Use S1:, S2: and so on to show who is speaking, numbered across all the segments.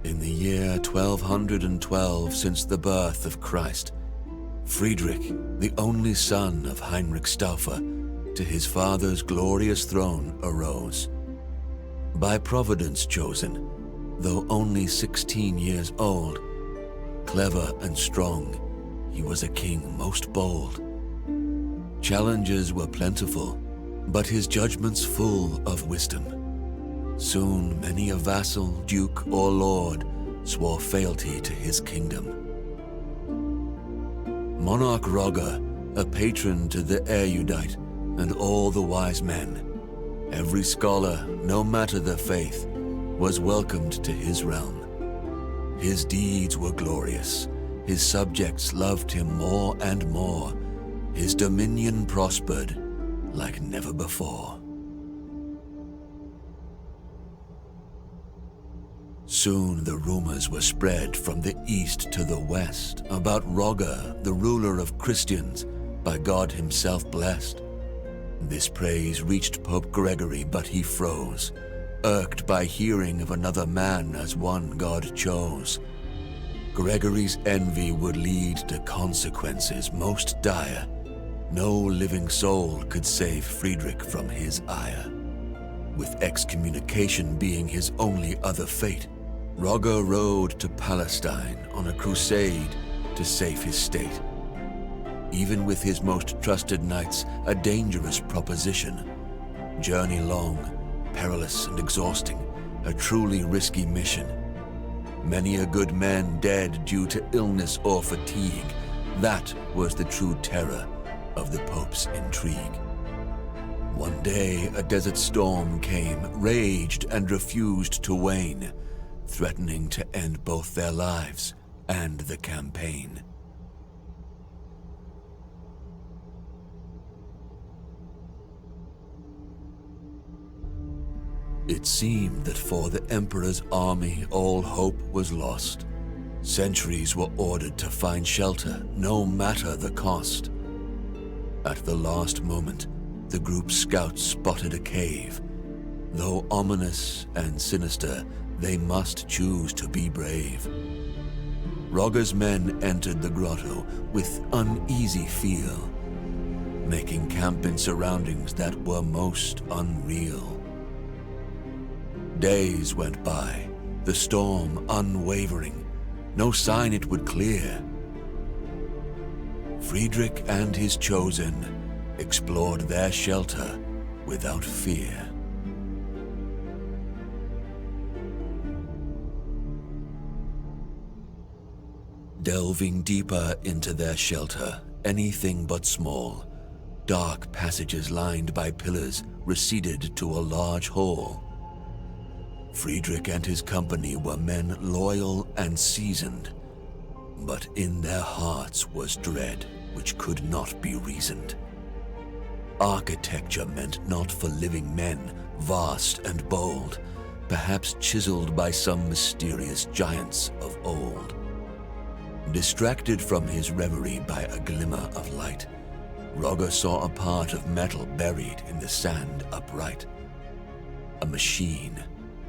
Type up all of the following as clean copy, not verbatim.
S1: In the year 1212 since the birth of Christ, Friedrich, the only son of Heinrich Stauffer, to his father's glorious throne arose. By Providence chosen, though only 16 years old, clever and strong, he was a king most bold. Challenges were plentiful, but his judgments full of wisdom. Soon many a vassal, duke, or lord swore fealty to his kingdom. Monarch Roger, a patron to the erudite and all the wise men, every scholar, no matter their faith, was welcomed to his realm. His deeds were glorious, his subjects loved him more and more, his dominion prospered like never before. Soon the rumors were spread from the east to the west about Roger, the ruler of Christians, by God himself blessed. This praise reached Pope Gregory, but he froze, irked by hearing of another man as one God chose. Gregory's envy would lead to consequences most dire. No living soul could save Friedrich from his ire. With excommunication being his only other fate, Roger rode to Palestine on a crusade to save his state. Even with his most trusted knights, a dangerous proposition. Journey long, perilous and exhausting, a truly risky mission. Many a good man dead due to illness or fatigue. That was the true terror of the Pope's intrigue. One day a desert storm came, raged and refused to wane, threatening to end both their lives and the campaign. It seemed that for the Emperor's army all hope was lost. Sentries were ordered to find shelter, no matter the cost. At the last moment, the group's scouts spotted a cave. Though ominous and sinister, they must choose to be brave. Roger's men entered the grotto with uneasy feel, making camp in surroundings that were most unreal. Days went by, the storm unwavering, no sign it would clear. Friedrich and his chosen explored their shelter without fear. Delving deeper into their shelter, anything but small, dark passages lined by pillars receded to a large hall. Friedrich and his company were men loyal and seasoned, but in their hearts was dread which could not be reasoned. Architecture meant not for living men, vast and bold, perhaps chiseled by some mysterious giants of old. Distracted from his reverie by a glimmer of light, Roger saw a part of metal buried in the sand upright. A machine,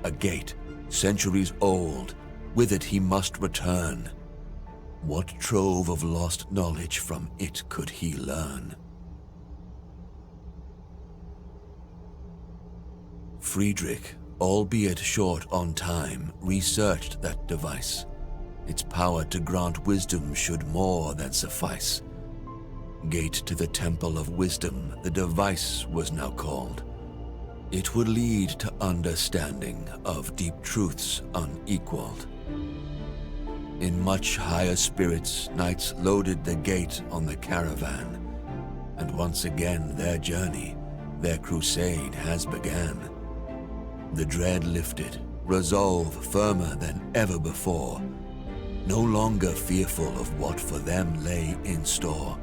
S1: a gate, centuries old, with it he must return. What trove of lost knowledge from it could he learn? Friedrich, albeit short on time, researched that device. Its power to grant wisdom should more than suffice. Gate to the Temple of Wisdom, the device was now called. It would lead to understanding of deep truths unequaled. In much higher spirits, knights loaded the gate on the caravan, and once again their journey, their crusade has began. The dread lifted, resolve firmer than ever before, no longer fearful of what for them lay in store.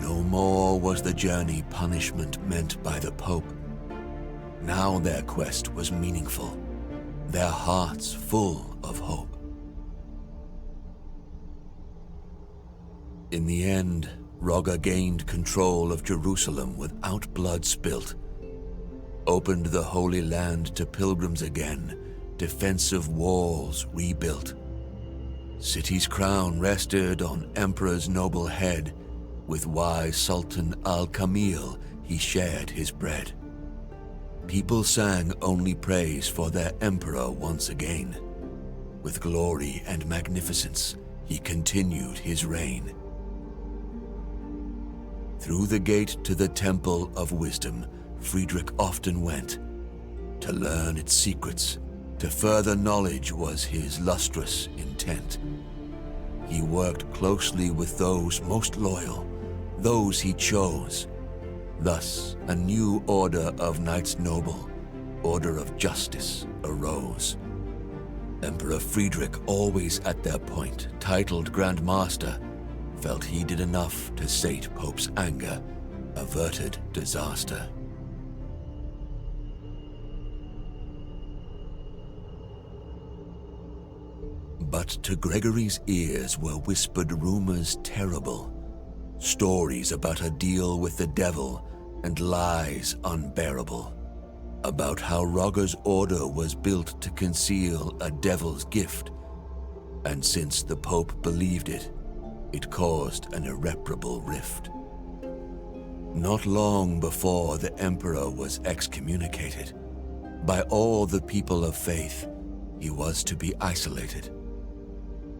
S1: No more was the journey punishment meant by the Pope. Now their quest was meaningful, their hearts full of hope. In the end, Roger gained control of Jerusalem without blood spilt, opened the Holy Land to pilgrims again, defensive walls rebuilt. City's crown rested on emperor's noble head. With wise Sultan Al-Kamil he shared his bread. People sang only praise for their emperor once again. With glory and magnificence he continued his reign. Through the gate to the Temple of Wisdom Friedrich often went. To learn its secrets, to further knowledge was his lustrous intent. He worked closely with those most loyal, those he chose. Thus a new order of knights noble, order of justice, arose. Emperor Friedrich, always at their point, titled Grand Master, felt he did enough to sate Pope's anger, averted disaster. But to Gregory's ears were whispered rumors terrible, stories about a deal with the devil and lies unbearable, about how Rogger's order was built to conceal a devil's gift, and since the Pope believed it, it caused an irreparable rift. Not long before the Emperor was excommunicated, by all the people of faith, he was to be isolated.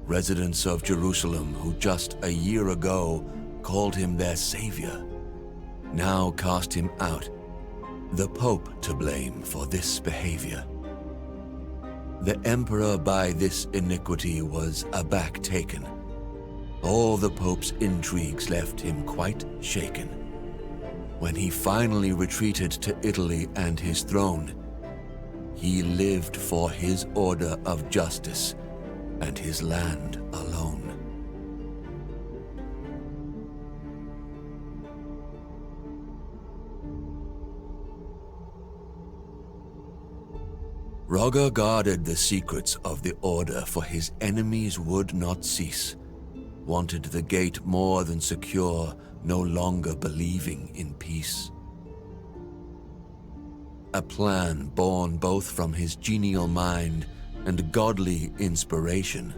S1: Residents of Jerusalem who just a year ago called him their savior, now cast him out, the Pope to blame for this behavior. The Emperor by this iniquity was aback taken. All the Pope's intrigues left him quite shaken. When he finally retreated to Italy and his throne, he lived for his order of justice and his land alone. Rogger guarded the secrets of the order, for his enemies would not cease. Wanted the gate more than secure, no longer believing in peace. A plan born both from his genial mind and godly inspiration,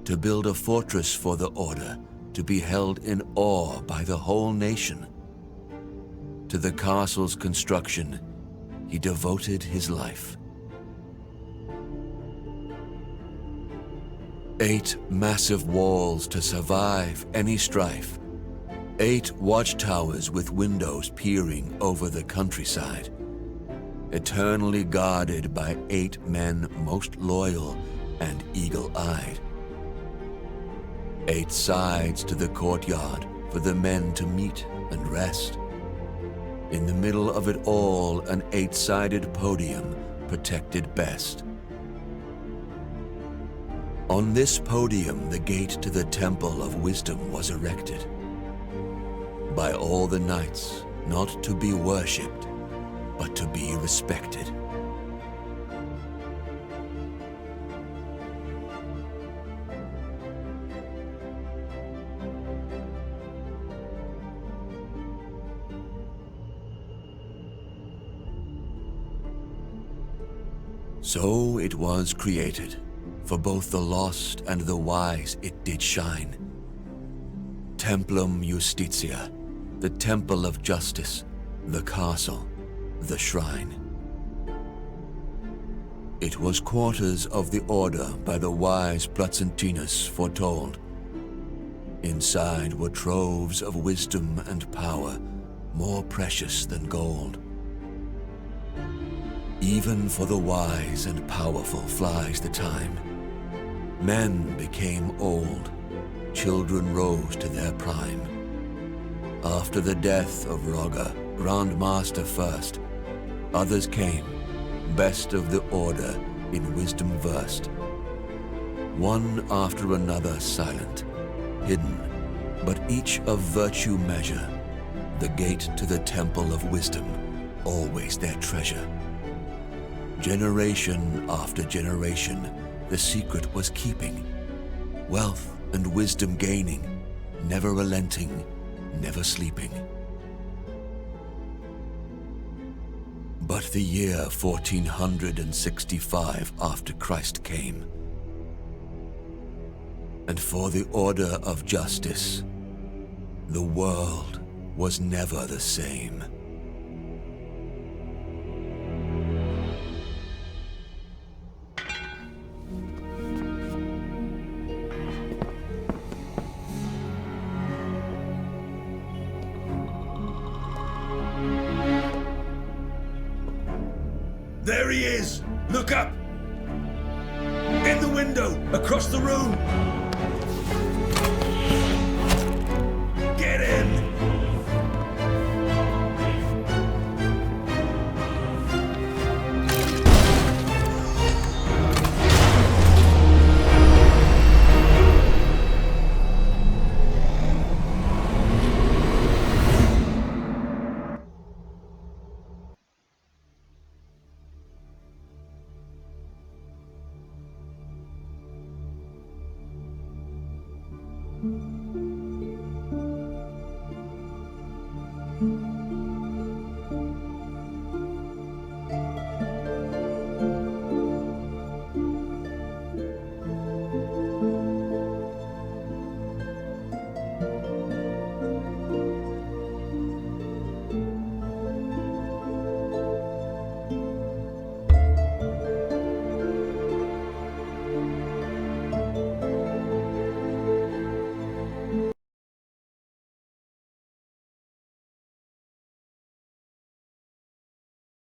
S1: to build a fortress for the order, to be held in awe by the whole nation. To the castle's construction, he devoted his life. 8 massive walls to survive any strife, 8 watchtowers with windows peering over the countryside, eternally guarded by 8 men most loyal and eagle-eyed. 8 sides to the courtyard for the men to meet and rest. In the middle of it all, an 8-sided podium protected best. On this podium, the gate to the Temple of Wisdom was erected. By all the knights, not to be worshipped, but to be respected. So it was created, for both the lost and the wise it did shine. Templum Justitia, the temple of justice, the castle, the shrine. It was quarters of the order by the wise Placentinus foretold. Inside were troves of wisdom and power, more precious than gold. Even for the wise and powerful flies the time. Men became old, children rose to their prime. After the death of Rogger, Grand Master first, others came, best of the order, in wisdom versed. One after another silent, hidden, but each of virtue measure, the gate to the Temple of Wisdom, always their treasure. Generation after generation, the secret was keeping, wealth and wisdom gaining, never relenting, never sleeping. But the year 1465 after Christ came, and for the order of justice, the world was never the same.
S2: There he is! Look up! In the window, across the room!